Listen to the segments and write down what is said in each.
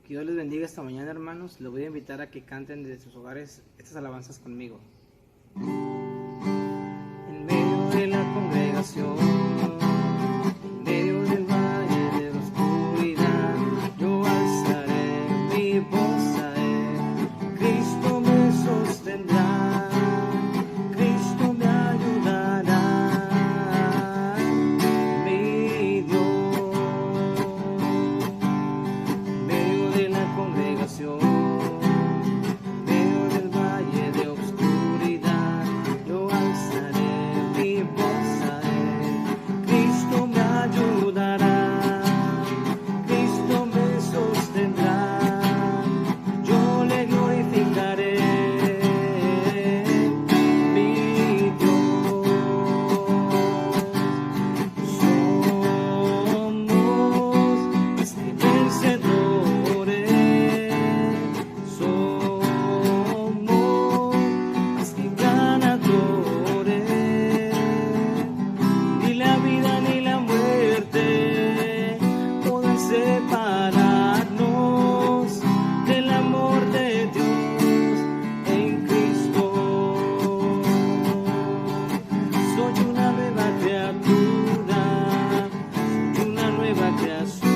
Que Dios les bendiga esta mañana, hermanos. Les voy a invitar a que canten desde sus hogares estas alabanzas conmigo. En medio de la congregación, en medio del valle de la oscuridad, yo alzaré mi voz a Él. Cristo me sostendrá, Cristo me ayudará, mi Dios. En medio de la congregación, en medio del valle de oscuridad, yo alzaré mi voz a Él. Cristo me ayudará, Cristo me sostendrá, yo le glorificaré, mi Dios. Somos más que vencedores, somos más que ganadores. Ni la vida ni la muerte pueden separarnos del amor de Dios en Cristo. Soy una nueva criatura, soy una nueva creación.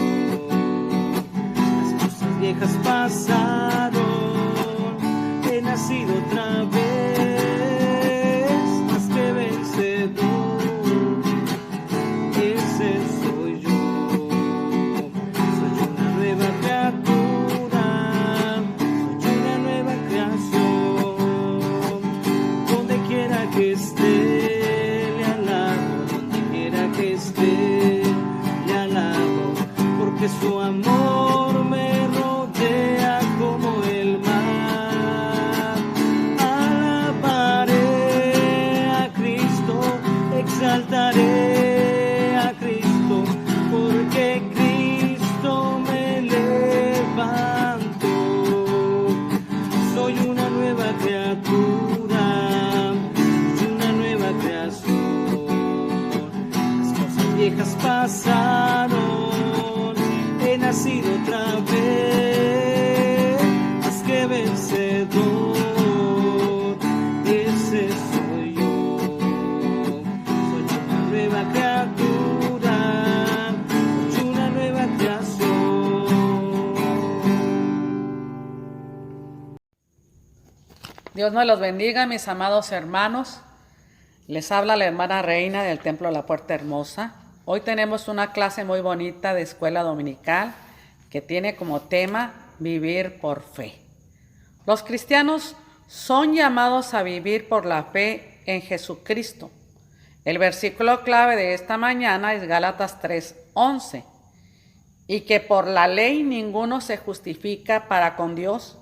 Las cosas viejas pasaron, he nacido otra vez, más que vencedor. Ese soy yo. Soy una nueva criatura, soy una nueva creación. Donde quiera que esté, le alabo. Donde quiera que esté, le alabo. Porque su amor me rodea como el mar. Alabaré a Cristo, exaltaré a Cristo, porque Cristo me levantó. Soy una nueva criatura, soy una nueva creación. Las cosas viejas pasaron, he nacido otra vez, más que vencedor. Ese soy yo. Soy una nueva criatura, soy una nueva creación. Dios nos los bendiga, mis amados hermanos. Les habla la hermana Reina del Templo de la Puerta Hermosa. Hoy tenemos una clase muy bonita de escuela dominical que tiene como tema vivir por fe. Los cristianos son llamados a vivir por la fe en Jesucristo. El versículo clave de esta mañana es Gálatas 3:11, y que por la ley ninguno se justifica para con Dios.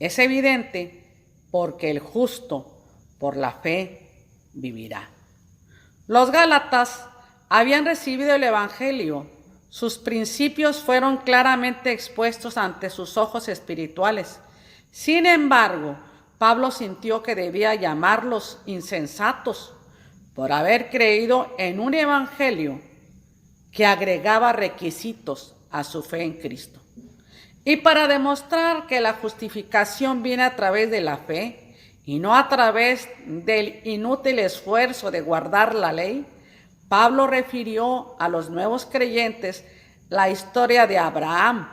Es evidente porque el justo por la fe vivirá. Los Gálatas habían recibido el Evangelio. Sus principios fueron claramente expuestos ante sus ojos espirituales. Sin embargo, Pablo sintió que debía llamarlos insensatos por haber creído en un evangelio que agregaba requisitos a su fe en Cristo. Y para demostrar que la justificación viene a través de la fe y no a través del inútil esfuerzo de guardar la ley, Pablo refirió a los nuevos creyentes la historia de Abraham.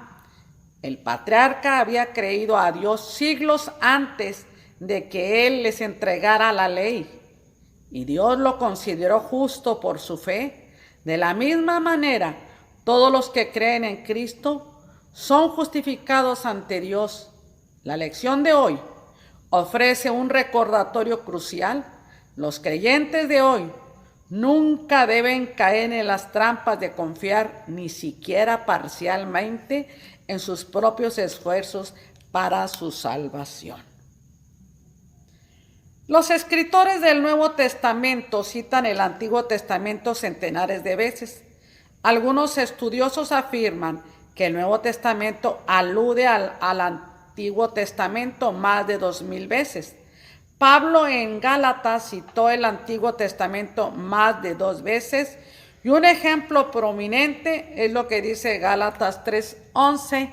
El patriarca había creído a Dios siglos antes de que Él les entregara la ley, y Dios lo consideró justo por su fe. De la misma manera, todos los que creen en Cristo son justificados ante Dios. La lección de hoy ofrece un recordatorio crucial. Los creyentes de hoy nunca deben caer en las trampas de confiar ni siquiera parcialmente en sus propios esfuerzos para su salvación. Los escritores del Nuevo Testamento citan el Antiguo Testamento centenares de veces. Algunos estudiosos afirman que el Nuevo Testamento alude al Antiguo Testamento más de 2000 veces. Pablo en Gálatas citó el Antiguo Testamento más de 2 veces, y un ejemplo prominente es lo que dice Gálatas 3:11,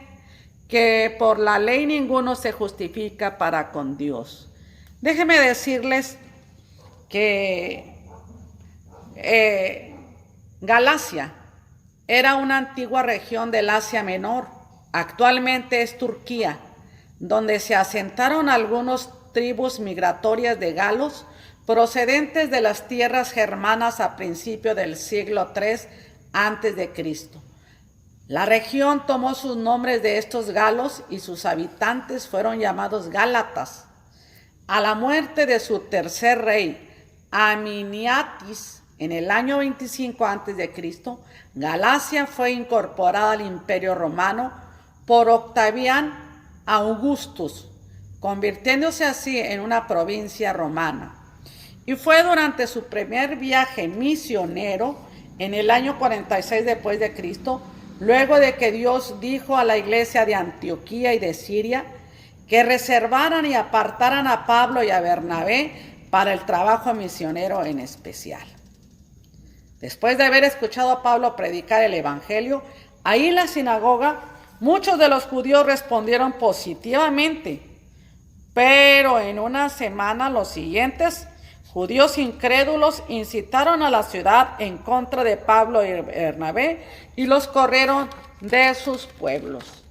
que por la ley ninguno se justifica para con Dios. Déjenme decirles que Galacia era una antigua región del Asia Menor, actualmente es Turquía, donde se asentaron algunas tribus migratorias de galos procedentes de las tierras germanas a principios del siglo III a.C. La región tomó sus nombres de estos galos y sus habitantes fueron llamados gálatas. A la muerte de su tercer rey, Aminiatis, en el año 25 a.C., Galacia fue incorporada al Imperio Romano por Octaviano Augustus, convirtiéndose así en una provincia romana. Y fue durante su primer viaje misionero, en el año 46 después de Cristo, luego de que Dios dijo a la iglesia de Antioquía y de Siria que reservaran y apartaran a Pablo y a Bernabé para el trabajo misionero en especial. Después de haber escuchado a Pablo predicar el evangelio, ahí en la sinagoga, muchos de los judíos respondieron positivamente, pero en una semana los siguientes, judíos incrédulos incitaron a la ciudad en contra de Pablo y Bernabé y los corrieron de sus pueblos.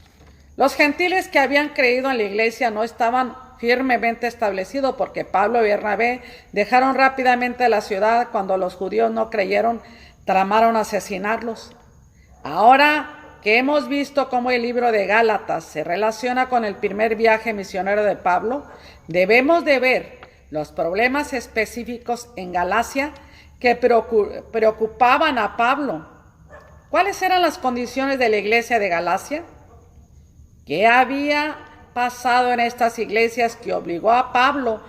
Los gentiles que habían creído en la iglesia no estaban firmemente establecidos porque Pablo y Bernabé dejaron rápidamente la ciudad. Cuando los judíos no creyeron, tramaron asesinarlos. Ahora que hemos visto cómo el libro de Gálatas se relaciona con el primer viaje misionero de Pablo, debemos de ver los problemas específicos en Galacia que preocupaban a Pablo. ¿Cuáles eran las condiciones de la iglesia de Galacia? ¿Qué había pasado en estas iglesias que obligó a Pablo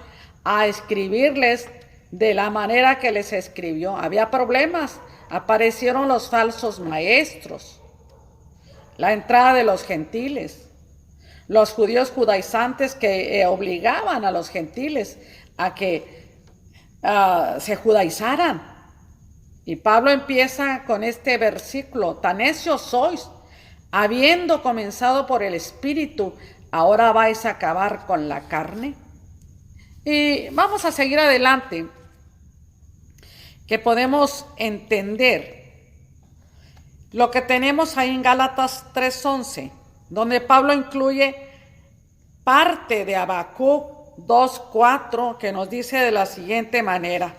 a escribirles de la manera que les escribió? Había problemas, aparecieron los falsos maestros, la entrada de los gentiles, los judíos judaizantes que obligaban a los gentiles a que se judaizaran. Y Pablo empieza con este versículo: tan necios sois, habiendo comenzado por el Espíritu, ahora vais a acabar con la carne. Y vamos a seguir adelante, que podemos entender lo que tenemos ahí en Gálatas 3:11, donde Pablo incluye parte de Habacuc 2:4, que nos dice de la siguiente manera: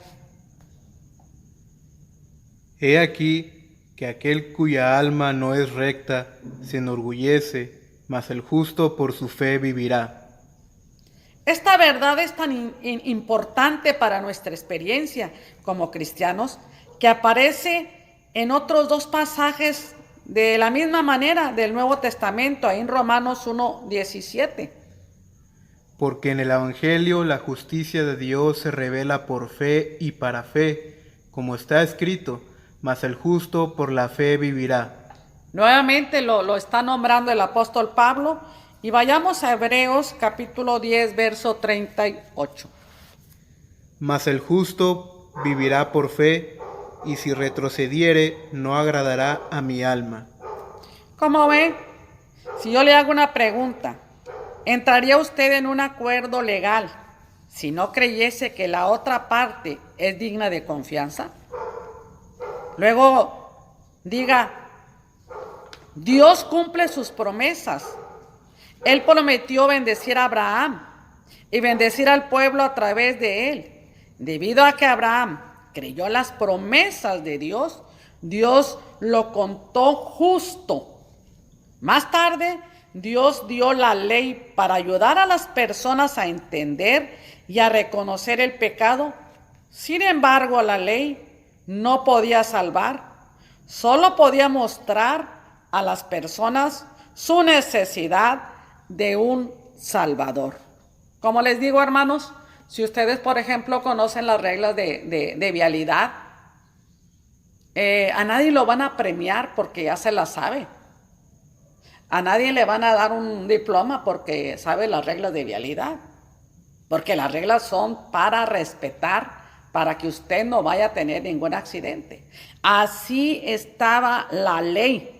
He aquí que aquel cuya alma no es recta se enorgullece, mas el justo por su fe vivirá. Esta verdad es tan importante para nuestra experiencia como cristianos, que aparece en otros dos pasajes de la misma manera del Nuevo Testamento, ahí en Romanos 1:17. Porque en el Evangelio la justicia de Dios se revela por fe y para fe, como está escrito: mas el justo por la fe vivirá. Nuevamente lo está nombrando el apóstol Pablo, y vayamos a Hebreos capítulo 10, verso 38. Mas el justo vivirá por fe, y si retrocediere no agradará a mi alma. ¿Cómo ve? Si yo le hago una pregunta, ¿entraría usted en un acuerdo legal si no creyese que la otra parte es digna de confianza? Luego diga: Dios cumple sus promesas. Él prometió bendecir a Abraham y bendecir al pueblo a través de él. Debido a que Abraham creyó las promesas de Dios, Dios lo contó justo. Más tarde, Dios dio la ley para ayudar a las personas a entender y a reconocer el pecado. Sin embargo, la ley no podía salvar, solo podía mostrar a las personas su necesidad de un Salvador. Como les digo, hermanos, si ustedes, por ejemplo, conocen las reglas de vialidad, a nadie lo van a premiar porque ya se las sabe. A nadie le van a dar un diploma porque sabe las reglas de vialidad. Porque las reglas son para respetar, para que usted no vaya a tener ningún accidente. Así estaba la ley.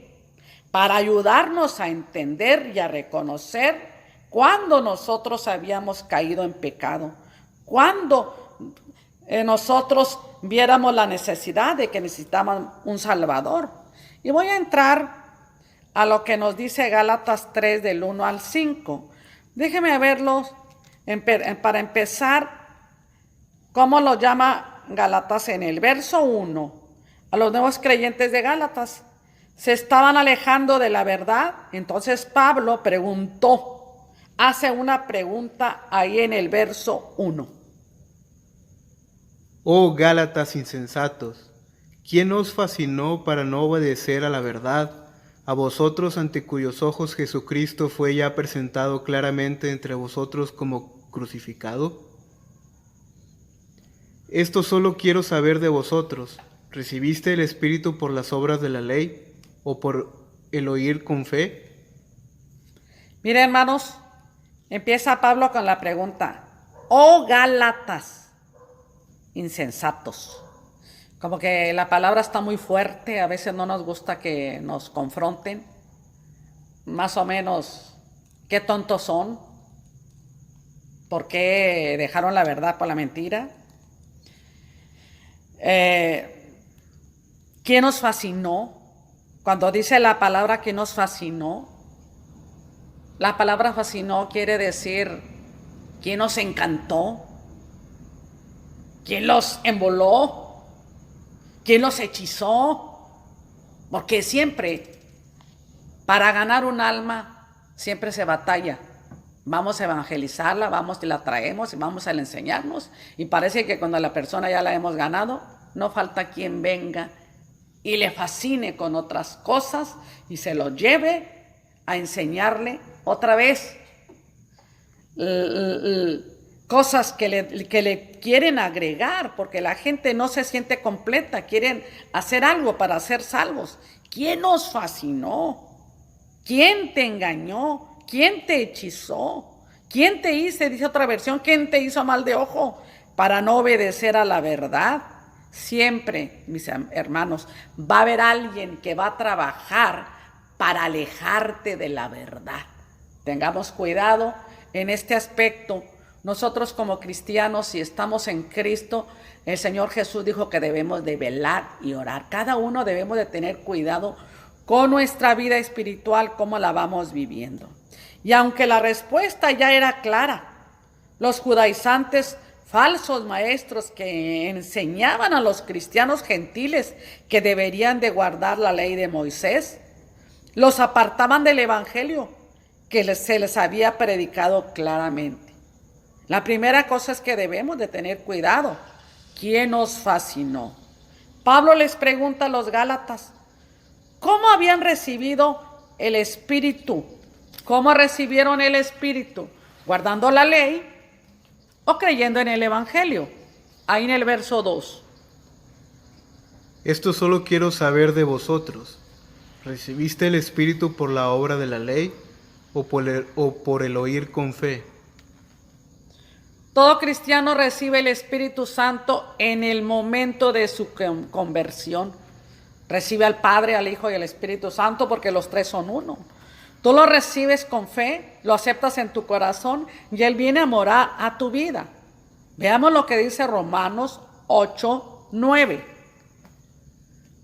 para ayudarnos a entender y a reconocer cuando nosotros habíamos caído en pecado, cuando nosotros viéramos la necesidad de que necesitaban un Salvador. Y voy a entrar a lo que nos dice Gálatas 3 del 1 al 5. Déjeme verlo para empezar, cómo lo llama Gálatas en el verso 1. A los nuevos creyentes de Gálatas se estaban alejando de la verdad. Entonces Pablo hace una pregunta ahí en el verso 1. Oh Gálatas insensatos, ¿quién os fascinó para no obedecer a la verdad? A vosotros ante cuyos ojos Jesucristo fue ya presentado claramente entre vosotros como crucificado. Esto solo quiero saber de vosotros. ¿Recibiste el Espíritu por las obras de la ley o por el oír con fe? Miren, hermanos, empieza Pablo con la pregunta: oh Gálatas insensatos. Como que la palabra está muy fuerte, a veces no nos gusta que nos confronten. Más o menos, qué tontos son, por qué dejaron la verdad por la mentira. ¿Quién nos fascinó? Cuando dice la palabra que nos fascinó, la palabra fascinó quiere decir ¿quién nos encantó? ¿Quién los envoló? ¿Quién los hechizó? Porque siempre, para ganar un alma, siempre se batalla. Vamos a evangelizarla, vamos y la traemos y vamos a enseñarnos. Y parece que cuando la persona ya la hemos ganado, no falta quien venga y le fascine con otras cosas y se lo lleve a enseñarle otra vez cosas que le quieren agregar, porque la gente no se siente completa, quieren hacer algo para ser salvos. ¿Quién nos fascinó? ¿Quién te engañó? ¿Quién te hechizó? ¿Quién te hizo, dice otra versión, quién te hizo mal de ojo para no obedecer a la verdad? Siempre, mis hermanos, va a haber alguien que va a trabajar para alejarte de la verdad. Tengamos cuidado en este aspecto. Nosotros como cristianos, si estamos en Cristo, el Señor Jesús dijo que debemos de velar y orar. Cada uno debemos de tener cuidado con nuestra vida espiritual, cómo la vamos viviendo. Y aunque la respuesta ya era clara, los judaizantes, falsos maestros que enseñaban a los cristianos gentiles que deberían de guardar la ley de Moisés, los apartaban del evangelio que se les había predicado claramente. La primera cosa es que debemos de tener cuidado. ¿Quién nos fascinó? Pablo les pregunta a los Gálatas, ¿cómo habían recibido el Espíritu? ¿Cómo recibieron el Espíritu? ¿Guardando la ley o creyendo en el Evangelio? Ahí en el verso 2. Esto solo quiero saber de vosotros. ¿Recibiste el Espíritu por la obra de la ley o por el oír con fe? Todo cristiano recibe el Espíritu Santo en el momento de su conversión. Recibe al Padre, al Hijo y al Espíritu Santo porque los tres son uno. Tú lo recibes con fe, lo aceptas en tu corazón y Él viene a morar a tu vida. Veamos lo que dice Romanos 8:9.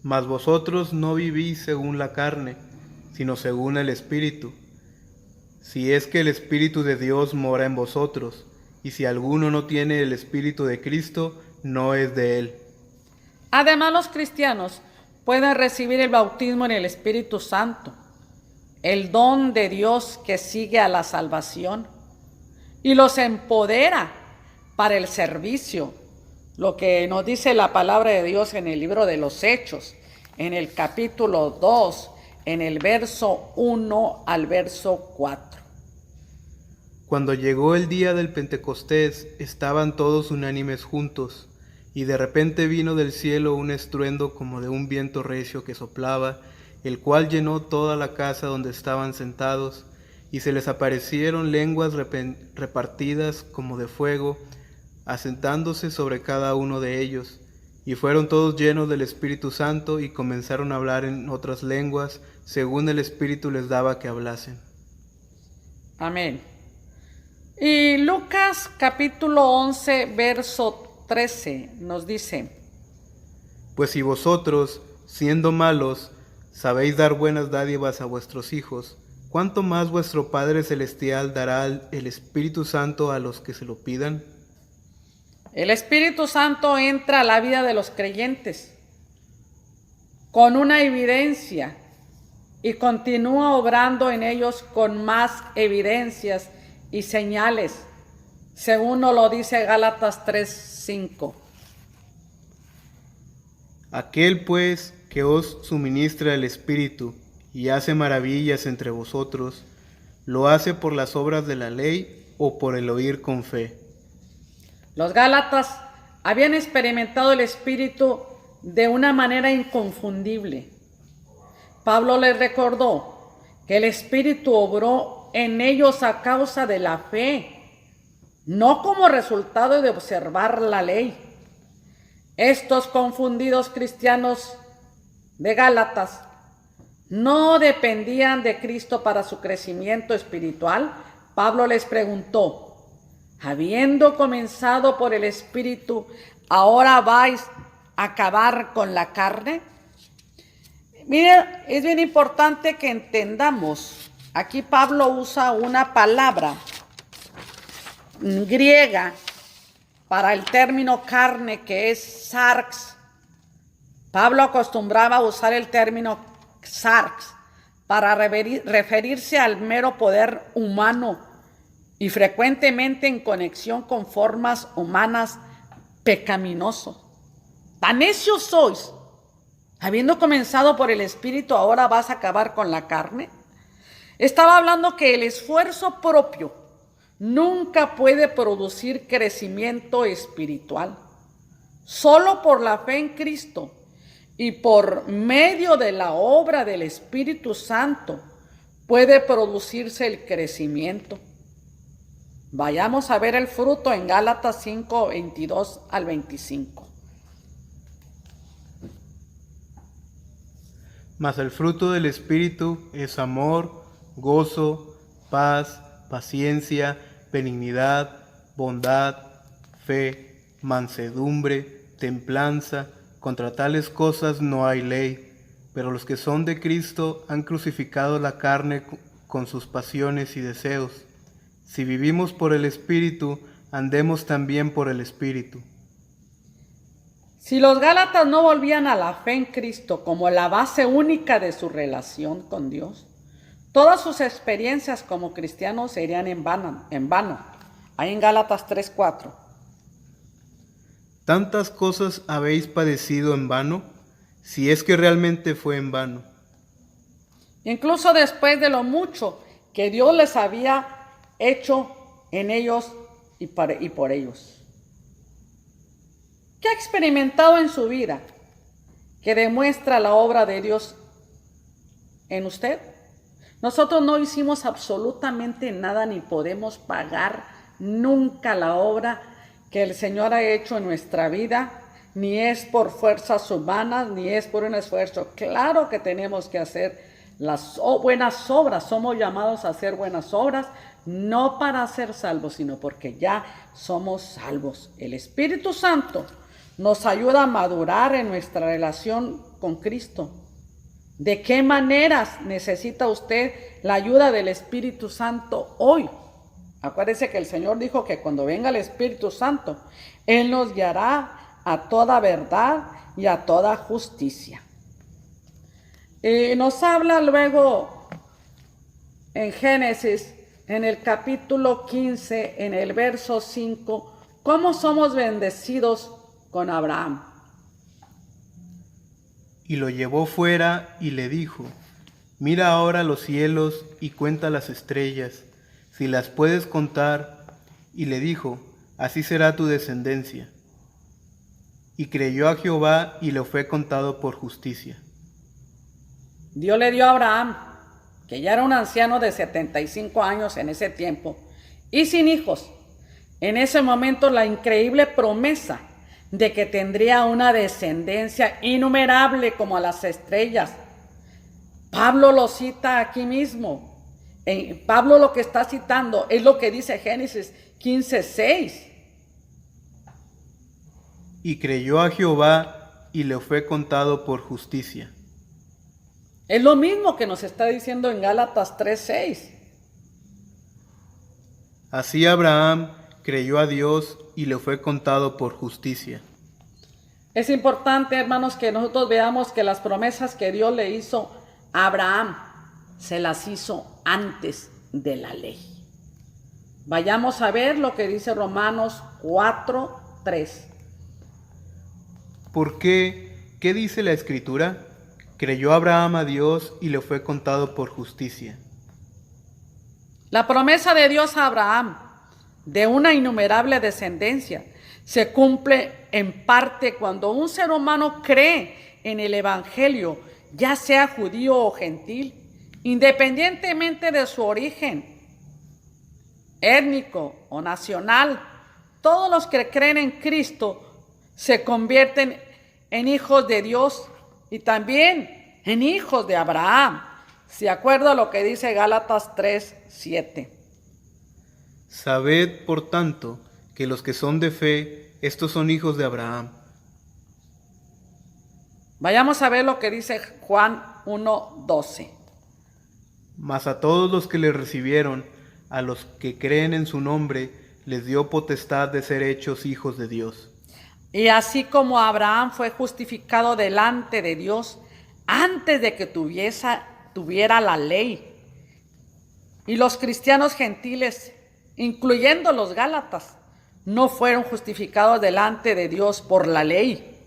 Mas vosotros no vivís según la carne, sino según el Espíritu. Si es que el Espíritu de Dios mora en vosotros, y si alguno no tiene el Espíritu de Cristo, no es de Él. Además, los cristianos pueden recibir el bautismo en el Espíritu Santo, el don de Dios que sigue a la salvación y los empodera para el servicio. Lo que nos dice la palabra de Dios en el libro de los Hechos, en el capítulo 2, en el verso 1 al verso 4. Cuando llegó el día del Pentecostés, estaban todos unánimes juntos, y de repente vino del cielo un estruendo como de un viento recio que soplaba, el cual llenó toda la casa donde estaban sentados, y se les aparecieron lenguas repartidas como de fuego, asentándose sobre cada uno de ellos, y fueron todos llenos del Espíritu Santo, y comenzaron a hablar en otras lenguas, según el Espíritu les daba que hablasen. Amén. Y Lucas capítulo 11, verso 13 nos dice: Pues si vosotros, siendo malos, sabéis dar buenas dádivas a vuestros hijos, ¿cuánto más vuestro Padre Celestial dará el Espíritu Santo a los que se lo pidan? El Espíritu Santo entra a la vida de los creyentes con una evidencia y continúa obrando en ellos con más evidencias y señales, según nos lo dice Gálatas 3:5. Aquel pues que os suministra el Espíritu y hace maravillas entre vosotros, ¿lo hace por las obras de la ley o por el oír con fe? Los Gálatas habían experimentado el Espíritu de una manera inconfundible. Pablo les recordó que el Espíritu obró en ellos a causa de la fe, no como resultado de observar la ley. Estos confundidos cristianos de Gálatas no dependían de Cristo para su crecimiento espiritual. Pablo les preguntó: habiendo comenzado por el Espíritu, ¿ahora vais a acabar con la carne? Mira, es bien importante que entendamos. Aquí Pablo usa una palabra griega para el término carne, que es sarx. Pablo acostumbraba a usar el término sarx para referirse al mero poder humano y frecuentemente en conexión con formas humanas pecaminosas. Tan necios sois, habiendo comenzado por el Espíritu, ahora vas a acabar con la carne. Estaba hablando que el esfuerzo propio nunca puede producir crecimiento espiritual. Solo por la fe en Cristo y por medio de la obra del Espíritu Santo puede producirse el crecimiento. Vayamos a ver el fruto en Gálatas 5, 22 al 25. Mas el fruto del Espíritu es amor, gozo, paz, paciencia, benignidad, bondad, fe, mansedumbre, templanza. Contra tales cosas no hay ley, pero los que son de Cristo han crucificado la carne con sus pasiones y deseos. Si vivimos por el Espíritu, andemos también por el Espíritu. Si los Gálatas no volvían a la fe en Cristo como la base única de su relación con Dios, todas sus experiencias como cristianos serían en vano. Ahí en Gálatas 3:4. ¿Tantas cosas habéis padecido en vano? Si es que realmente fue en vano. Incluso después de lo mucho que Dios les había hecho en ellos y por ellos. ¿Qué ha experimentado en su vida que demuestra la obra de Dios en usted? Nosotros no hicimos absolutamente nada ni podemos pagar nunca la obra que el Señor ha hecho en nuestra vida, ni es por fuerzas humanas, ni es por un esfuerzo. Claro que tenemos que hacer las buenas obras, somos llamados a hacer buenas obras, no para ser salvos, sino porque ya somos salvos. El Espíritu Santo nos ayuda a madurar en nuestra relación con Cristo. ¿De qué maneras necesita usted la ayuda del Espíritu Santo hoy? Acuérdese que el Señor dijo que cuando venga el Espíritu Santo, Él nos guiará a toda verdad y a toda justicia. Nos habla luego en Génesis, en el capítulo 15, en el verso 5, cómo somos bendecidos con Abraham. Y lo llevó fuera y le dijo: mira ahora los cielos y cuenta las estrellas, si las puedes contar. Y le dijo: así será tu descendencia. Y creyó a Jehová y le fue contado por justicia. Dios le dio a Abraham, que ya era un anciano de 75 años en ese tiempo, y sin hijos, en ese momento la increíble promesa de que tendría una descendencia innumerable como las estrellas, Pablo lo cita aquí mismo. Pablo lo que está citando es lo que dice Génesis 15:6. Y creyó a Jehová y le fue contado por justicia. Es lo mismo que nos está diciendo en Gálatas 3:6. Así Abraham creyó a Dios y le fue contado por justicia. Es importante, hermanos, que nosotros veamos que las promesas que Dios le hizo a Abraham se las hizo antes de la ley. Vayamos a ver lo que dice Romanos 4:3. ¿Por qué? ¿Qué dice la Escritura? Creyó Abraham a Dios y le fue contado por justicia. La promesa de Dios a Abraham de una innumerable descendencia se cumple en parte cuando un ser humano cree en el Evangelio, ya sea judío o gentil, independientemente de su origen étnico o nacional. Todos los que creen en Cristo se convierten en hijos de Dios y también en hijos de Abraham, de acuerdo a lo que dice Gálatas 3:7. Sabed, por tanto, que los que son de fe, estos son hijos de Abraham. Vayamos a ver lo que dice Juan 1:12. Mas a todos los que le recibieron, a los que creen en su nombre, les dio potestad de ser hechos hijos de Dios. Y así como Abraham fue justificado delante de Dios antes de que tuviera la ley, y los cristianos gentiles, incluyendo los gálatas, no fueron justificados delante de Dios por la ley.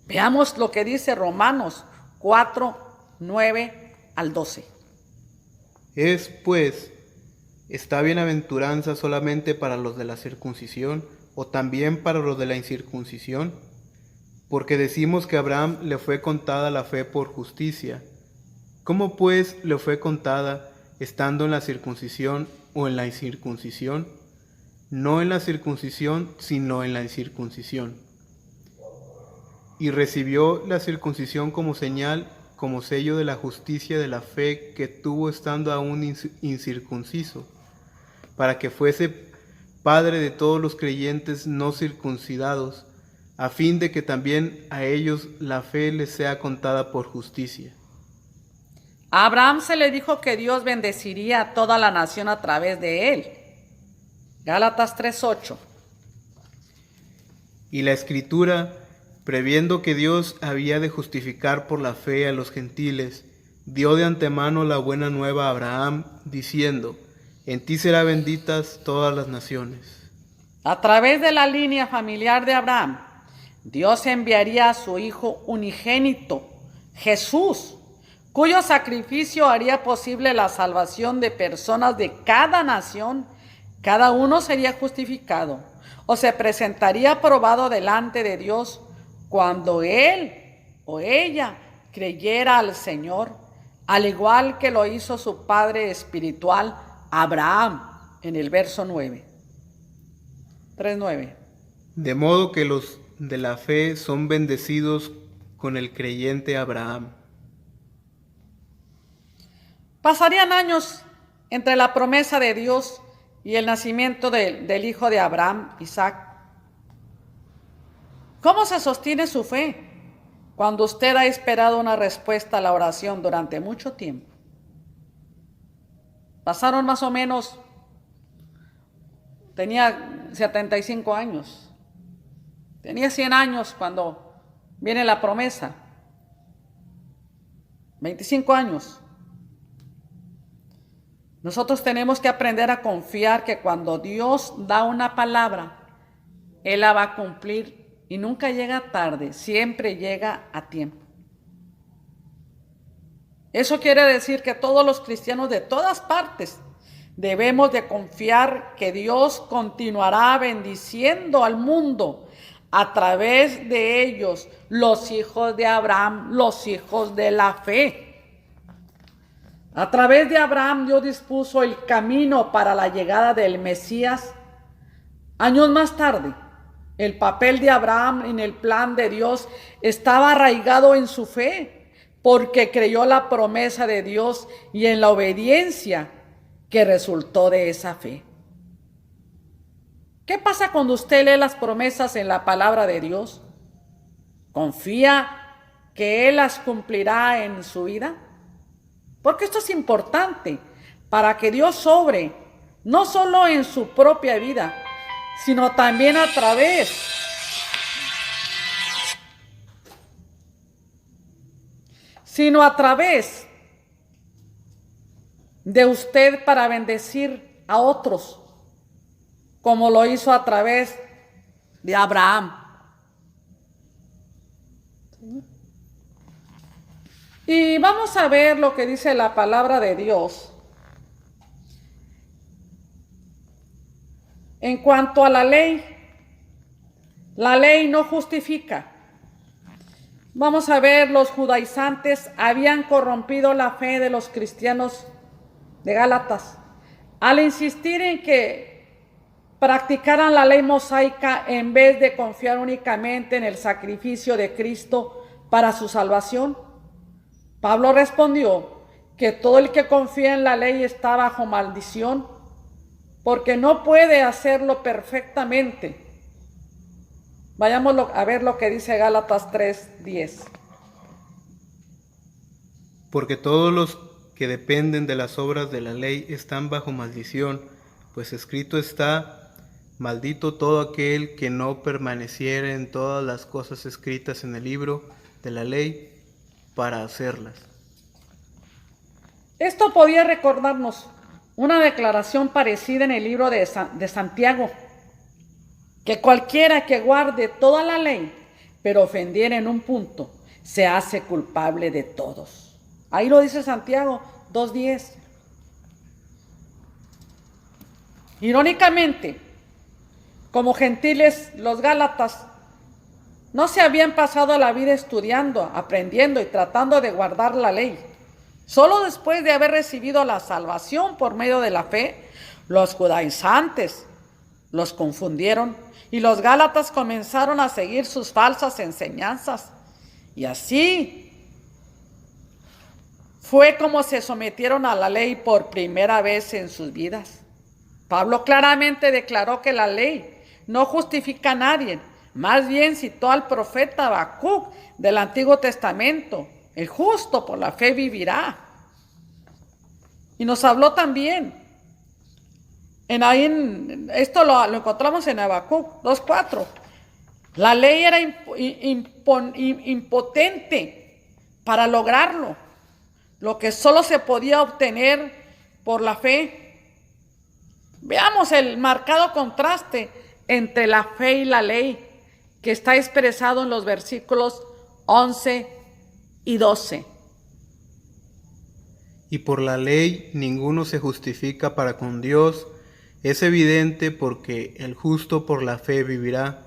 Veamos lo que dice Romanos 4:9-12. Es, pues, ¿está bienaventuranza solamente para los de la circuncisión o también para los de la incircuncisión? Porque decimos que a Abraham le fue contada la fe por justicia. ¿Cómo pues le fue contada estando en la circuncisión o en la incircuncisión? No en la circuncisión, sino en la incircuncisión. Y recibió la circuncisión como señal, como sello de la justicia de la fe que tuvo estando aún incircunciso, para que fuese padre de todos los creyentes no circuncidados, a fin de que también a ellos la fe les sea contada por justicia. A Abraham se le dijo que Dios bendeciría a toda la nación a través de él. Gálatas 3:8. Y la Escritura, previendo que Dios había de justificar por la fe a los gentiles, dio de antemano la buena nueva a Abraham, diciendo: en ti serán benditas todas las naciones. A través de la línea familiar de Abraham, Dios enviaría a su Hijo unigénito, Jesús, cuyo sacrificio haría posible la salvación de personas de cada nación. Cada uno sería justificado o se presentaría aprobado delante de Dios cuando él o ella creyera al Señor, al igual que lo hizo su padre espiritual Abraham en el verso 9. 3:9. De modo que los de la fe son bendecidos con el creyente Abraham. Pasarían años entre la promesa de Dios y el nacimiento del hijo de Abraham, Isaac. ¿Cómo se sostiene su fe cuando usted ha esperado una respuesta a la oración durante mucho tiempo? Pasaron más o menos, tenía 75 años, tenía 100 años cuando viene la promesa, 25 años. Nosotros tenemos que aprender a confiar que cuando Dios da una palabra, Él la va a cumplir y nunca llega tarde, siempre llega a tiempo. Eso quiere decir que todos los cristianos de todas partes debemos de confiar que Dios continuará bendiciendo al mundo a través de ellos, los hijos de Abraham, los hijos de la fe. A través de Abraham Dios dispuso el camino para la llegada del Mesías. Años más tarde, el papel de Abraham en el plan de Dios estaba arraigado en su fe. porque creyó la promesa de Dios y en la obediencia que resultó de esa fe. ¿Qué pasa cuando usted lee las promesas en la palabra de Dios? ¿Confía que Él las cumplirá en su vida? Porque esto es importante para que Dios obre, no solo en su propia vida, sino también a través de usted para bendecir a otros, como lo hizo a través de Abraham. Y vamos a ver lo que dice la palabra de Dios en cuanto a la ley. La ley no justifica. Vamos a ver, los judaizantes habían corrompido la fe de los cristianos de Gálatas al insistir en que practicaran la ley mosaica en vez de confiar únicamente en el sacrificio de Cristo para su salvación. Pablo respondió que todo el que confía en la ley está bajo maldición, porque no puede hacerlo perfectamente. Vayamos a ver lo que dice Gálatas 3:10. Porque todos los que dependen de las obras de la ley están bajo maldición, pues escrito está: maldito todo aquel que no permaneciere en todas las cosas escritas en el libro de la ley para hacerlas. Esto podía recordarnos una declaración parecida en el libro de Santiago, que cualquiera que guarde toda la ley, pero ofendiera en un punto, se hace culpable de todos. Ahí lo dice Santiago 2:10. Irónicamente, como gentiles, los gálatas no se habían pasado la vida estudiando, aprendiendo y tratando de guardar la ley. Solo después de haber recibido la salvación por medio de la fe, los judaizantes los confundieron y los gálatas comenzaron a seguir sus falsas enseñanzas. Y así fue como se sometieron a la ley por primera vez en sus vidas. Pablo claramente declaró que la ley no justifica a nadie. Más bien citó al profeta Habacuc del Antiguo Testamento: el justo por la fe vivirá. Y nos habló también, esto lo encontramos en Habacuc 2:4. La ley era impotente para lograrlo, lo que solo se podía obtener por la fe. Veamos el marcado contraste entre la fe y la ley, que está expresado en los versículos 11 y 12. Y por la ley ninguno se justifica para con Dios. Es evidente, porque el justo por la fe vivirá.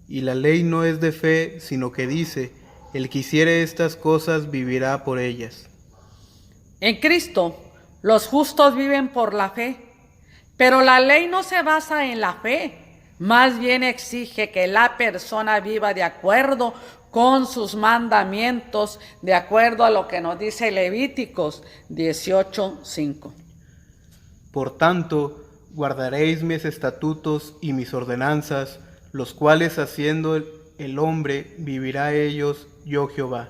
Y la ley no es de fe, sino que dice: el que hiciere estas cosas vivirá por ellas. En Cristo, los justos viven por la fe, pero la ley no se basa en la fe. Más bien exige que la persona viva de acuerdo con sus mandamientos, de acuerdo a lo que nos dice Levíticos 18:5. Por tanto, guardaréis mis estatutos y mis ordenanzas, los cuales haciendo el hombre vivirá ellos, yo Jehová.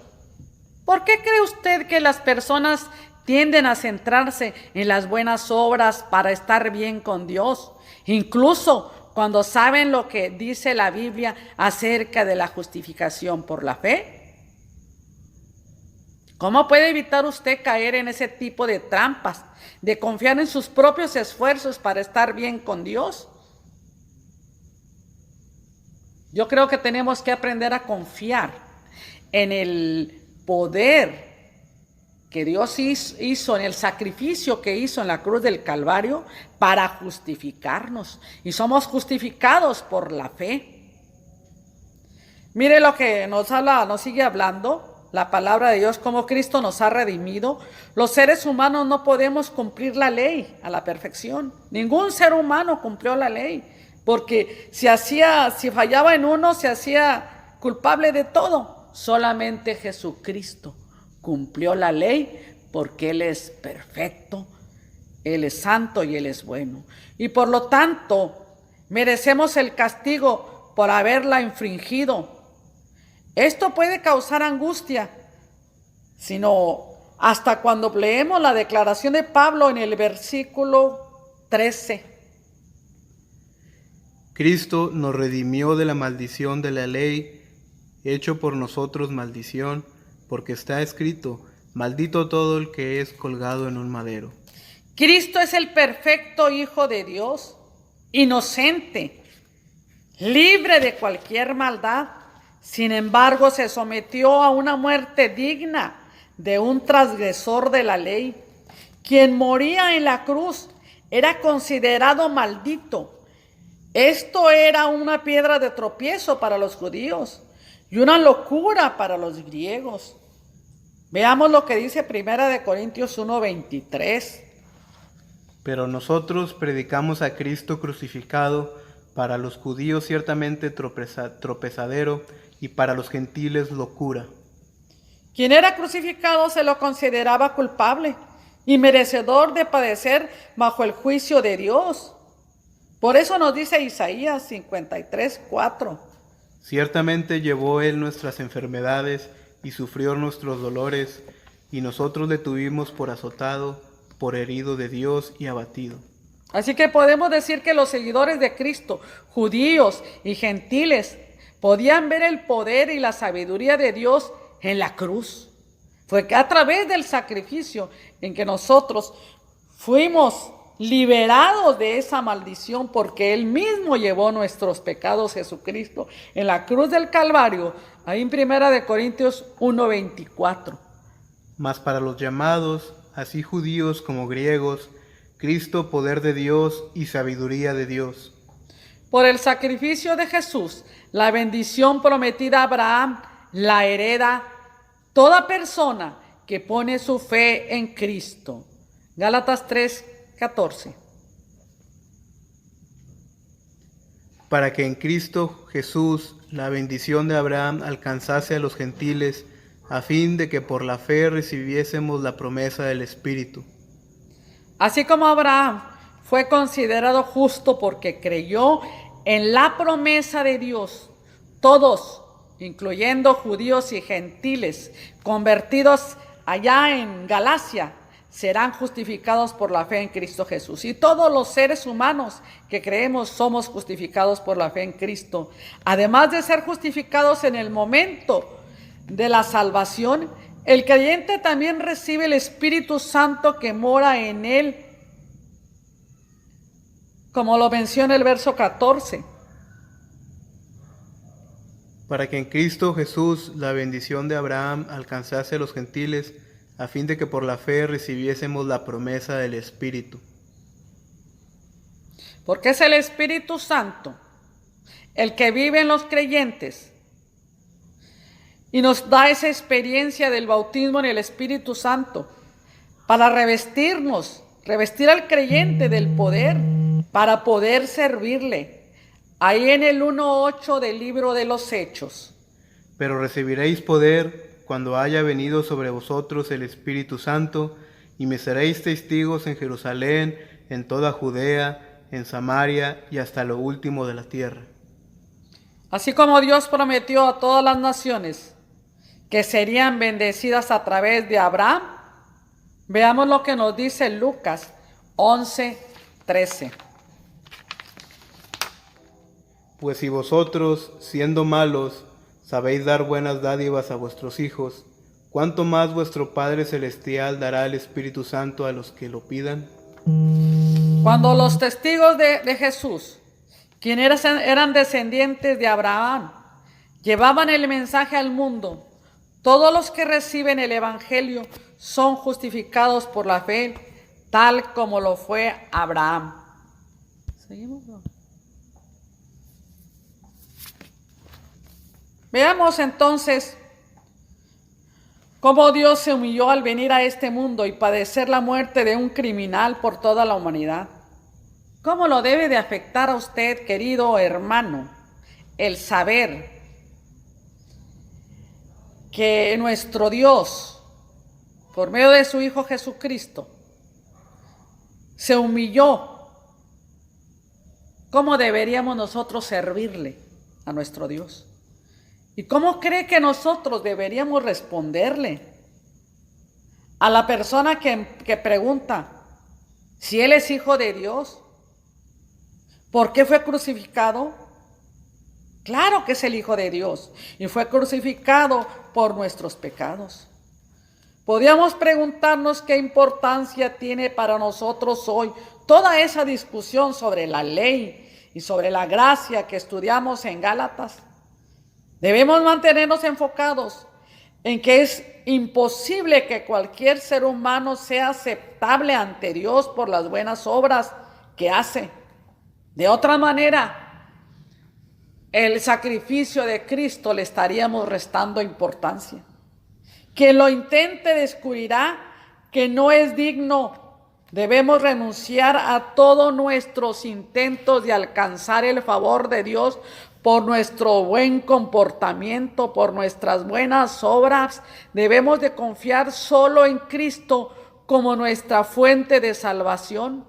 ¿Por qué cree usted que las personas tienden a centrarse en las buenas obras para estar bien con Dios, incluso cuando saben lo que dice la Biblia acerca de la justificación por la fe? ¿Cómo puede evitar usted caer en ese tipo de trampas, de confiar en sus propios esfuerzos para estar bien con Dios? Yo creo que tenemos que aprender a confiar en el poder que Dios hizo, en el sacrificio que hizo en la cruz del Calvario para justificarnos. Y somos justificados por la fe. Mire lo que nos sigue hablando la palabra de Dios, cómo Cristo nos ha redimido. Los seres humanos no podemos cumplir la ley a la perfección. Ningún ser humano cumplió la ley, porque si fallaba en uno, se hacía culpable de todo. Solamente Jesucristo cumplió la ley porque Él es perfecto, Él es santo y Él es bueno. Y por lo tanto, merecemos el castigo por haberla infringido. Esto puede causar angustia, sino hasta cuando leemos la declaración de Pablo en el versículo 13. Cristo nos redimió de la maldición de la ley, hecho por nosotros maldición, porque está escrito, maldito todo el que es colgado en un madero. Cristo es el perfecto Hijo de Dios, inocente, libre de cualquier maldad. Sin embargo, se sometió a una muerte digna de un transgresor de la ley. Quien moría en la cruz era considerado maldito. Esto era una piedra de tropiezo para los judíos y una locura para los griegos. Veamos lo que dice 1 Corintios 1:23. Pero nosotros predicamos a Cristo crucificado, para los judíos ciertamente tropezadero y para los gentiles locura. Quien era crucificado se lo consideraba culpable y merecedor de padecer bajo el juicio de Dios. Por eso nos dice Isaías 53:4. Ciertamente llevó él nuestras enfermedades y sufrió nuestros dolores, y nosotros le tuvimos por azotado, por herido de Dios y abatido. Así que podemos decir que los seguidores de Cristo, judíos y gentiles, podían ver el poder y la sabiduría de Dios en la cruz. Fue que a través del sacrificio en que nosotros fuimos liberados de esa maldición, porque Él mismo llevó nuestros pecados, Jesucristo, en la cruz del Calvario, ahí en 1 Corintios 1:24. Mas para los llamados, así judíos como griegos, Cristo, poder de Dios y sabiduría de Dios. Por el sacrificio de Jesús, la bendición prometida a Abraham la hereda toda persona que pone su fe en Cristo. Gálatas 3:14. Para que en Cristo Jesús la bendición de Abraham alcanzase a los gentiles, a fin de que por la fe recibiésemos la promesa del Espíritu. Así como Abraham fue considerado justo porque creyó en la promesa de Dios, todos, incluyendo judíos y gentiles, convertidos allá en Galacia, serán justificados por la fe en Cristo Jesús. Y todos los seres humanos que creemos somos justificados por la fe en Cristo. Además de ser justificados en el momento de la salvación, el creyente también recibe el Espíritu Santo que mora en él, como lo menciona el verso 14. Para que en Cristo Jesús la bendición de Abraham alcanzase a los gentiles, a fin de que por la fe recibiésemos la promesa del Espíritu. Porque es el Espíritu Santo el que vive en los creyentes y nos da esa experiencia del bautismo en el Espíritu Santo para revestir al creyente del poder para poder servirle. Ahí en el 1:8 del libro de los Hechos. Pero recibiréis poder cuando haya venido sobre vosotros el Espíritu Santo, y me seréis testigos en Jerusalén, en toda Judea, en Samaria y hasta lo último de la tierra. Así como Dios prometió a todas las naciones que serían bendecidas a través de Abraham, veamos lo que nos dice Lucas 11:13. Pues si vosotros, siendo malos, sabéis dar buenas dádivas a vuestros hijos, ¿cuánto más vuestro Padre Celestial dará el Espíritu Santo a los que lo pidan? Cuando los testigos de Jesús, quienes eran descendientes de Abraham, llevaban el mensaje al mundo, todos los que reciben el Evangelio son justificados por la fe, tal como lo fue Abraham. ¿Seguimos? Veamos entonces cómo Dios se humilló al venir a este mundo y padecer la muerte de un criminal por toda la humanidad. ¿Cómo lo debe de afectar a usted, querido hermano, el saber que nuestro Dios por medio de su Hijo Jesucristo, se humilló, ¿cómo deberíamos nosotros servirle a nuestro Dios? ¿Y cómo cree que nosotros deberíamos responderle a la persona que pregunta si Él es Hijo de Dios? ¿Por qué fue crucificado? Claro que es el Hijo de Dios y fue crucificado por nuestros pecados. Podríamos preguntarnos qué importancia tiene para nosotros hoy toda esa discusión sobre la ley y sobre la gracia que estudiamos en Gálatas. Debemos mantenernos enfocados en que es imposible que cualquier ser humano sea aceptable ante Dios por las buenas obras que hace. De otra manera, el sacrificio de Cristo le estaríamos restando importancia. Quien lo intente descubrirá que no es digno. Debemos renunciar a todos nuestros intentos de alcanzar el favor de Dios por nuestro buen comportamiento, por nuestras buenas obras. Debemos de confiar solo en Cristo como nuestra fuente de salvación.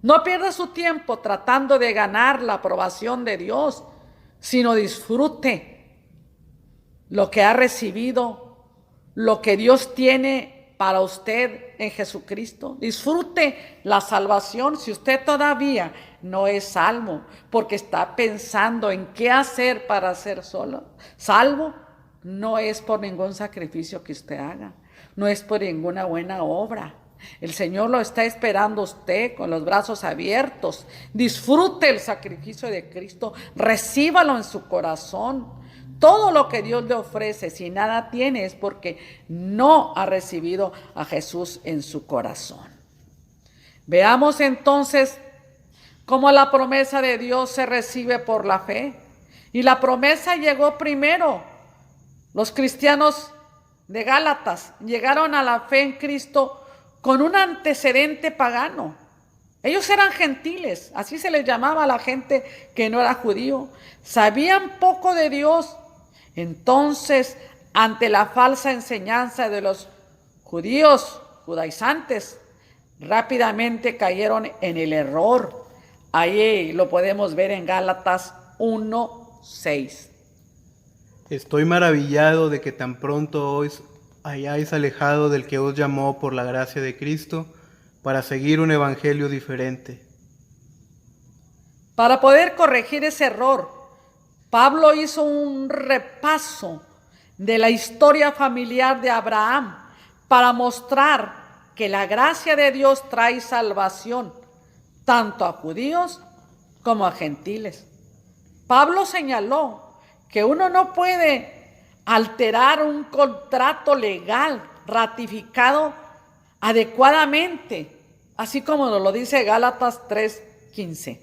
No pierda su tiempo tratando de ganar la aprobación de Dios, sino disfrute lo que ha recibido, lo que Dios tiene para usted en Jesucristo. Disfrute la salvación si usted todavía no es salvo, porque está pensando en qué hacer para ser salvo. No es por ningún sacrificio que usted haga, no es por ninguna buena obra. El Señor lo está esperando a usted con los brazos abiertos. Disfrute el sacrificio de Cristo, recíbalo en su corazón. Todo lo que Dios le ofrece, si nada tiene, es porque no ha recibido a Jesús en su corazón. Veamos entonces cómo la promesa de Dios se recibe por la fe. Y la promesa llegó primero. Los cristianos de Gálatas llegaron a la fe en Cristo con un antecedente pagano. Ellos eran gentiles, así se les llamaba a la gente que no era judío. Sabían poco de Dios. Entonces, ante la falsa enseñanza de los judíos judaizantes, rápidamente cayeron en el error. Ahí lo podemos ver en Gálatas 1:6. Estoy maravillado de que tan pronto os hayáis alejado del que os llamó por la gracia de Cristo para seguir un evangelio diferente. Para poder corregir ese error, Pablo hizo un repaso de la historia familiar de Abraham para mostrar que la gracia de Dios trae salvación tanto a judíos como a gentiles. Pablo señaló que uno no puede alterar un contrato legal ratificado adecuadamente, así como nos lo dice Gálatas 3:15.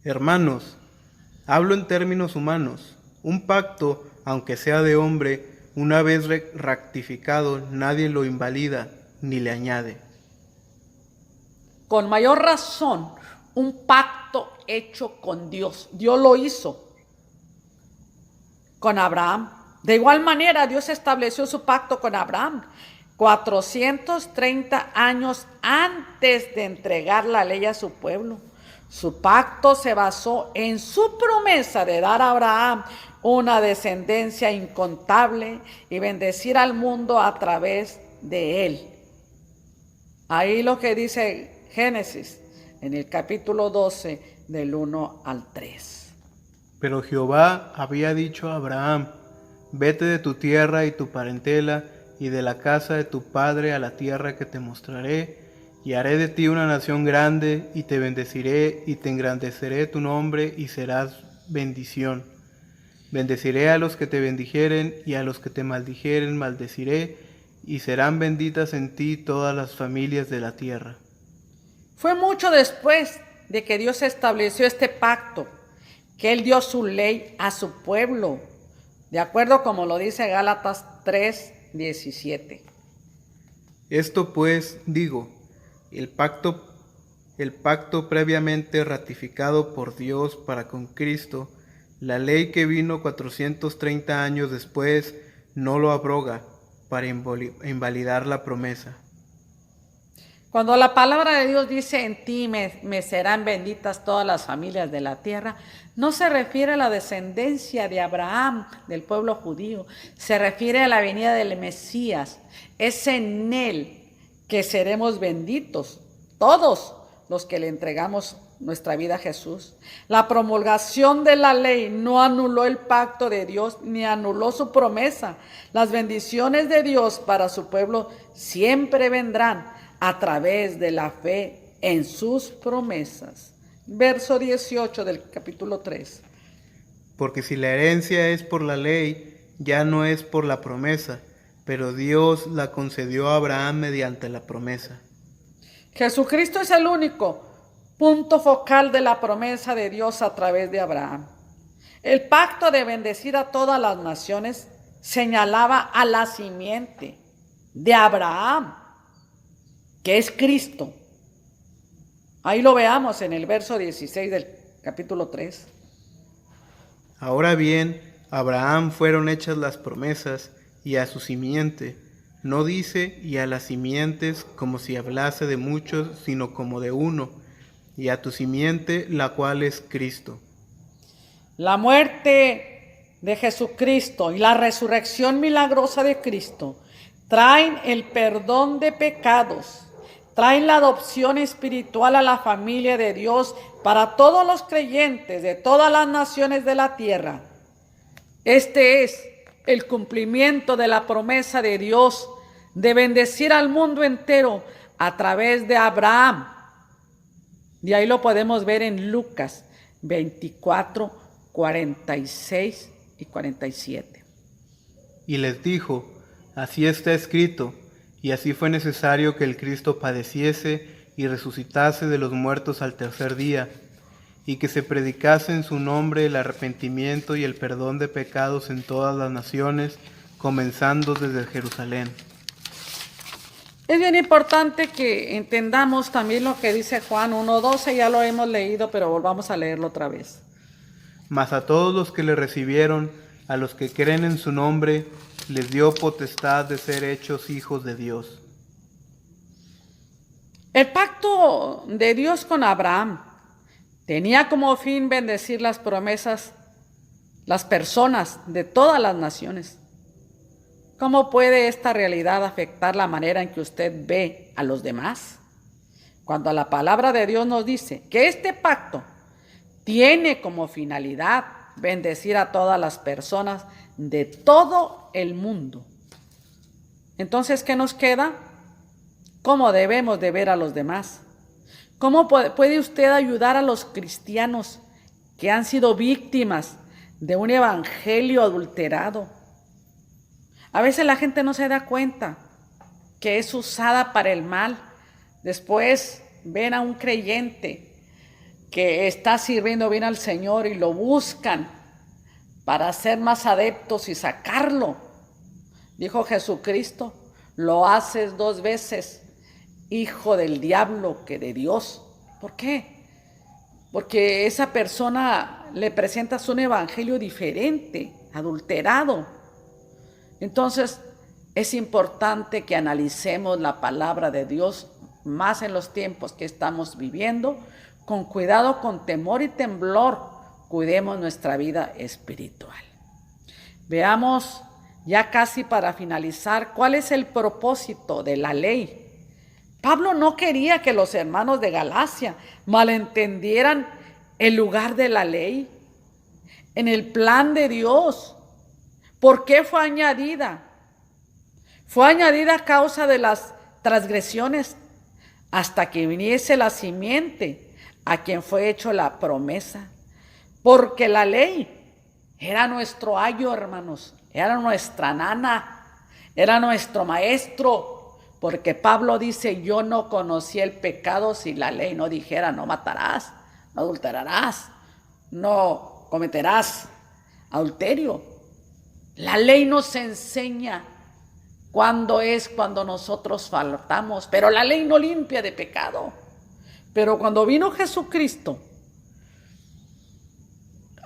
Hermanos, hablo en términos humanos. Un pacto, aunque sea de hombre, una vez rectificado, nadie lo invalida ni le añade. Con mayor razón, un pacto hecho con Dios. Dios lo hizo con Abraham. De igual manera, Dios estableció su pacto con Abraham 430 años antes de entregar la ley a su pueblo. Su pacto se basó en su promesa de dar a Abraham una descendencia incontable y bendecir al mundo a través de él. Ahí lo que dice Génesis en el capítulo 12 del 1 al 3. Pero Jehová había dicho a Abraham: vete de tu tierra y tu parentela y de la casa de tu padre a la tierra que te mostraré, y haré de ti una nación grande, y te bendeciré, y te engrandeceré tu nombre, y serás bendición. Bendeciré a los que te bendijeren, y a los que te maldijeren maldeciré, y serán benditas en ti todas las familias de la tierra. Fue mucho después de que Dios estableció este pacto, que Él dio su ley a su pueblo, de acuerdo como lo dice Gálatas 3:17. Esto pues digo, el pacto previamente ratificado por Dios para con Cristo, la ley que vino 430 años después, no lo abroga, para invalidar la promesa. Cuando la palabra de Dios dice en ti me serán benditas todas las familias de la tierra, no se refiere a la descendencia de Abraham, del pueblo judío, se refiere a la venida del Mesías. Es en él que seremos benditos, todos los que le entregamos nuestra vida a Jesús. La promulgación de la ley no anuló el pacto de Dios ni anuló su promesa. Las bendiciones de Dios para su pueblo siempre vendrán a través de la fe en sus promesas. Verso 18 del capítulo 3. Porque si la herencia es por la ley, ya no es por la promesa, pero Dios la concedió a Abraham mediante la promesa. Jesucristo es el único punto focal de la promesa de Dios a través de Abraham. El pacto de bendecir a todas las naciones señalaba a la simiente de Abraham, que es Cristo. Ahí lo veamos en el verso 16 del capítulo 3. Ahora bien, a Abraham fueron hechas las promesas, y a su simiente. No dice y a las simientes como si hablase de muchos, sino como de uno, y a tu simiente, la cual es Cristo. La muerte de Jesucristo y la resurrección milagrosa de Cristo traen el perdón de pecados, traen la adopción espiritual a la familia de Dios para todos los creyentes de todas las naciones de la tierra. Este es el cumplimiento de la promesa de Dios de bendecir al mundo entero a través de Abraham. Y ahí lo podemos ver en Lucas 24, 46 y 47. Y les dijo, así está escrito, y así fue necesario que el Cristo padeciese y resucitase de los muertos al tercer día, y que se predicase en su nombre el arrepentimiento y el perdón de pecados en todas las naciones, comenzando desde Jerusalén. Es bien importante que entendamos también lo que dice Juan 1:12, ya lo hemos leído, pero volvamos a leerlo otra vez. Mas a todos los que le recibieron, a los que creen en su nombre, les dio potestad de ser hechos hijos de Dios. El pacto de Dios con Abraham tenía como fin bendecir las promesas, las personas de todas las naciones. ¿Cómo puede esta realidad afectar la manera en que usted ve a los demás? Cuando la palabra de Dios nos dice que este pacto tiene como finalidad bendecir a todas las personas de todo el mundo. Entonces, ¿qué nos queda? ¿Cómo debemos de ver a los demás? ¿Cómo puede usted ayudar a los cristianos que han sido víctimas de un evangelio adulterado? A veces la gente no se da cuenta que es usada para el mal. Después ven a un creyente que está sirviendo bien al Señor y lo buscan para ser más adeptos y sacarlo. Dijo Jesucristo, lo haces 2 veces, hijo del diablo que de Dios. ¿Por qué? Porque esa persona le presentas un evangelio diferente, adulterado. Entonces, es importante que analicemos la palabra de Dios más en los tiempos que estamos viviendo. Con cuidado, con temor y temblor, cuidemos nuestra vida espiritual. Veamos ya casi para finalizar cuál es el propósito de la ley. Pablo no quería que los hermanos de Galacia malentendieran el lugar de la ley en el plan de Dios. ¿Por qué fue añadida? Fue añadida a causa de las transgresiones hasta que viniese la simiente a quien fue hecho la promesa. Porque la ley era nuestro ayo, hermanos, era nuestra nana, era nuestro maestro. Porque Pablo dice, yo no conocí el pecado si la ley no dijera, no matarás, no adulterarás, no cometerás adulterio. La ley nos enseña cuando nosotros faltamos, pero la ley no limpia de pecado. Pero cuando vino Jesucristo,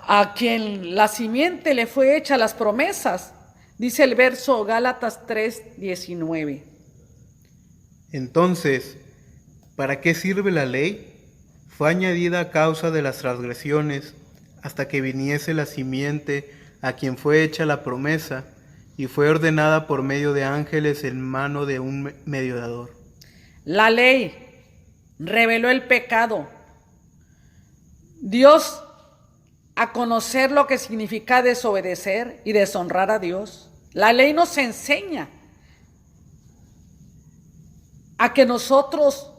a quien la simiente le fue hecha las promesas, Dice el verso Gálatas 3:19. Entonces, ¿para qué sirve la ley? Fue añadida a causa de las transgresiones, hasta que viniese la simiente a quien fue hecha la promesa, y fue ordenada por medio de ángeles en mano de un mediador. La ley reveló el pecado. Dios, a conocer lo que significa desobedecer y deshonrar a Dios, la ley nos enseña a que nosotros,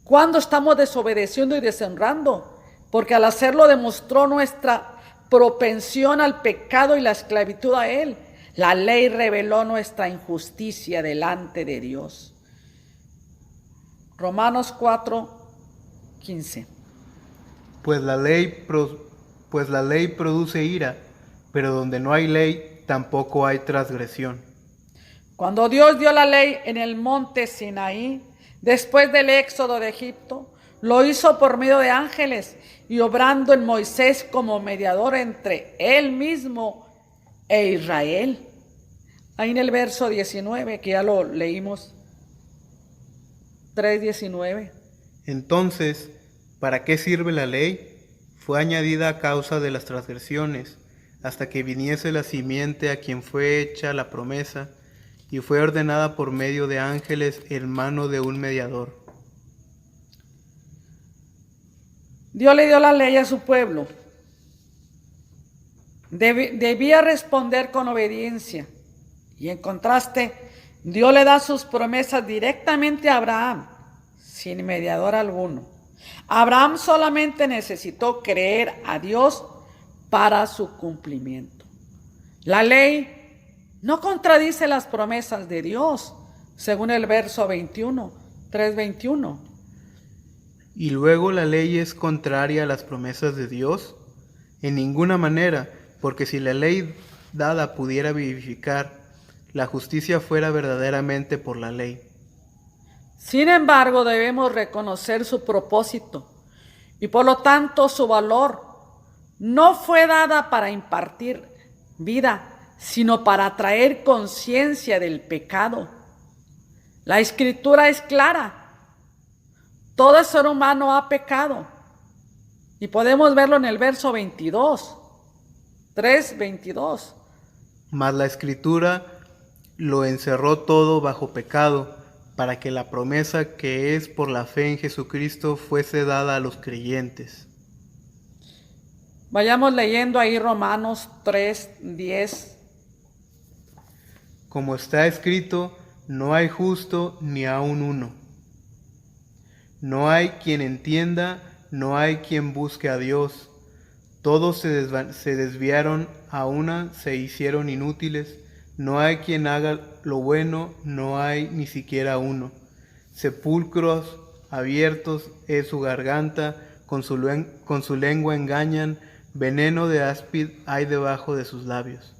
cuando estamos desobedeciendo y deshonrando, porque al hacerlo demostró nuestra propensión al pecado y la esclavitud a él, la ley reveló nuestra injusticia delante de Dios. Romanos 4:15. Pues la ley produce ira, pero donde no hay ley, tampoco hay transgresión. Cuando Dios dio la ley en el monte Sinaí, después del éxodo de Egipto, lo hizo por medio de ángeles y obrando en Moisés como mediador entre él mismo e Israel. Ahí en el verso 19, que ya lo leímos, 3:19. Entonces, ¿para qué sirve la ley? Fue añadida a causa de las transgresiones, hasta que viniese la simiente a quien fue hecha la promesa, y fue ordenada por medio de ángeles en mano de un mediador. Dios le dio la ley a su pueblo. Debía responder con obediencia. Y en contraste, Dios le da sus promesas directamente a Abraham, sin mediador alguno. Abraham solamente necesitó creer a Dios para su cumplimiento. La ley no contradice las promesas de Dios, según el verso 3:21. ¿Y luego la ley es contraria a las promesas de Dios? En ninguna manera, porque si la ley dada pudiera vivificar, la justicia fuera verdaderamente por la ley. Sin embargo, debemos reconocer su propósito y por lo tanto su valor. No fue dada para impartir vida, sino para traer conciencia del pecado. La Escritura es clara. Todo ser humano ha pecado. Y podemos verlo en el verso 3:22. Mas la Escritura lo encerró todo bajo pecado, para que la promesa que es por la fe en Jesucristo fuese dada a los creyentes. Vayamos leyendo ahí Romanos 3:10. Como está escrito, no hay justo ni aun uno. No hay quien entienda, no hay quien busque a Dios. Todos se desviaron, a una se hicieron inútiles. No hay quien haga lo bueno, no hay ni siquiera uno. Sepulcros abiertos es su garganta, con su lengua engañan, veneno de áspid hay debajo de sus labios.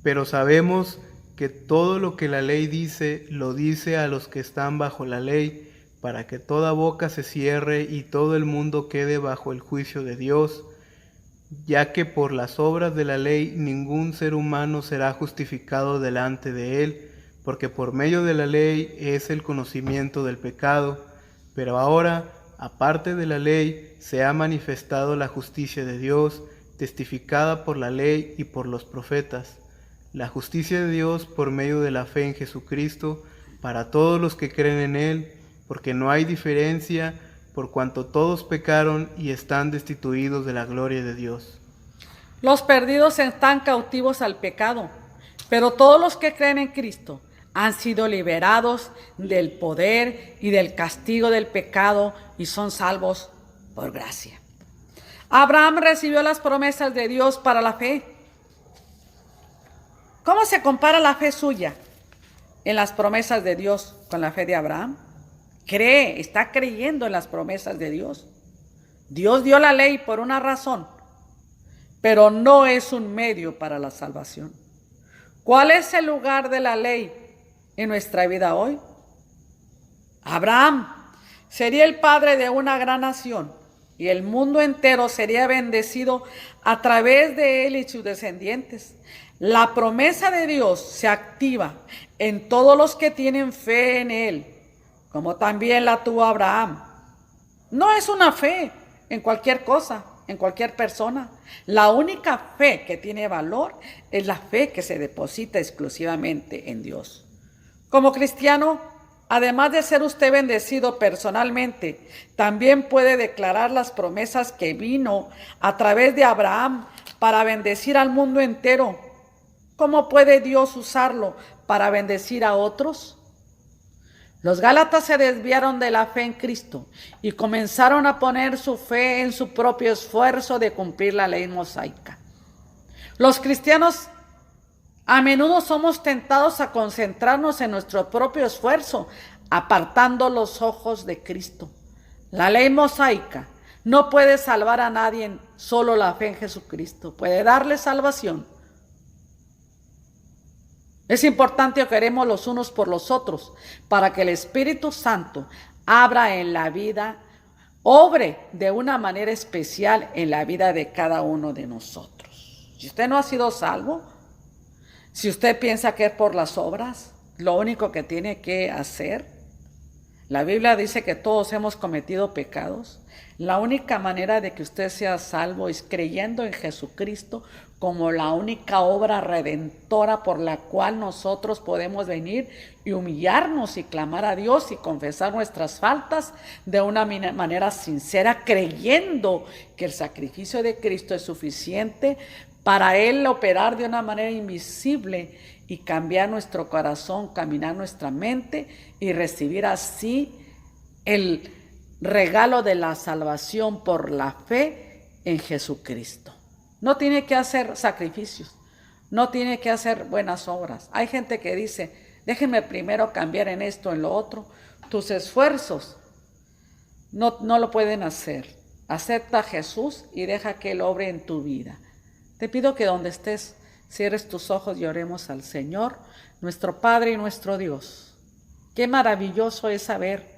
Pero sabemos que todo lo que la ley dice, lo dice a los que están bajo la ley, para que toda boca se cierre y todo el mundo quede bajo el juicio de Dios, ya que por las obras de la ley ningún ser humano será justificado delante de él, porque por medio de la ley es el conocimiento del pecado, pero ahora, aparte de la ley, se ha manifestado la justicia de Dios, testificada por la ley y por los profetas, la justicia de Dios por medio de la fe en Jesucristo, para todos los que creen en Él, porque no hay diferencia, por cuanto todos pecaron y están destituidos de la gloria de Dios. Los perdidos están cautivos al pecado, pero todos los que creen en Cristo han sido liberados del poder y del castigo del pecado y son salvos por gracia. Abraham recibió las promesas de Dios para la fe. ¿Cómo se compara la fe suya en las promesas de Dios con la fe de Abraham? Cree, está creyendo en las promesas de Dios. Dios dio la ley por una razón, pero no es un medio para la salvación. ¿Cuál es el lugar de la ley en nuestra vida hoy? Abraham sería el padre de una gran nación y el mundo entero sería bendecido a través de él y sus descendientes. La promesa de Dios se activa en todos los que tienen fe en él, como también la tuvo Abraham. No es una fe en cualquier cosa, en cualquier persona. La única fe que tiene valor es la fe que se deposita exclusivamente en Dios. Como cristiano, además de ser usted bendecido personalmente, también puede declarar las promesas que vino a través de Abraham para bendecir al mundo entero. ¿Cómo puede Dios usarlo para bendecir a otros? Los gálatas se desviaron de la fe en Cristo y comenzaron a poner su fe en su propio esfuerzo de cumplir la ley mosaica. Los cristianos a menudo somos tentados a concentrarnos en nuestro propio esfuerzo, apartando los ojos de Cristo. La ley mosaica no puede salvar a nadie, solo la fe en Jesucristo puede darle salvación. Es importante que oremos los unos por los otros para que el Espíritu Santo abra en la vida, obre de una manera especial en la vida de cada uno de nosotros. Si usted no ha sido salvo, si usted piensa que es por las obras, lo único que tiene que hacer, la Biblia dice que todos hemos cometido pecados. La única manera de que usted sea salvo es creyendo en Jesucristo como la única obra redentora por la cual nosotros podemos venir y humillarnos y clamar a Dios y confesar nuestras faltas de una manera sincera, creyendo que el sacrificio de Cristo es suficiente para Él operar de una manera invisible y cambiar nuestro corazón, caminar nuestra mente y recibir así el regalo de la salvación por la fe en Jesucristo. No tiene que hacer sacrificios, no tiene que hacer buenas obras. Hay gente que dice, déjenme primero cambiar en esto, en lo otro. Tus esfuerzos no lo pueden hacer. Acepta a Jesús y deja que Él obre en tu vida. Te pido que donde estés, cierres tus ojos y oremos al Señor, nuestro Padre y nuestro Dios. Qué maravilloso es saber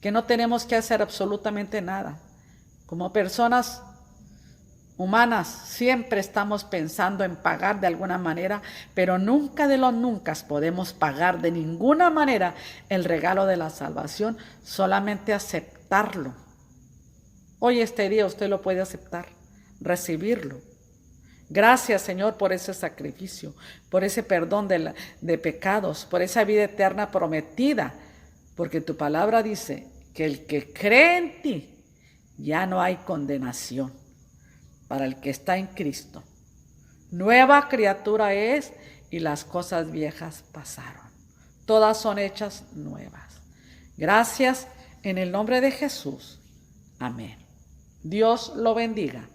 que no tenemos que hacer absolutamente nada. Como personas humanas siempre estamos pensando en pagar de alguna manera, pero nunca de los nunca podemos pagar de ninguna manera el regalo de la salvación, solamente aceptarlo. Hoy este día usted lo puede aceptar, recibirlo. Gracias, Señor, por ese sacrificio, por ese perdón de pecados, por esa vida eterna prometida, porque tu palabra dice que el que cree en ti ya no hay condenación para el que está en Cristo. Nueva criatura es y las cosas viejas pasaron. Todas son hechas nuevas. Gracias en el nombre de Jesús. Amén. Dios lo bendiga.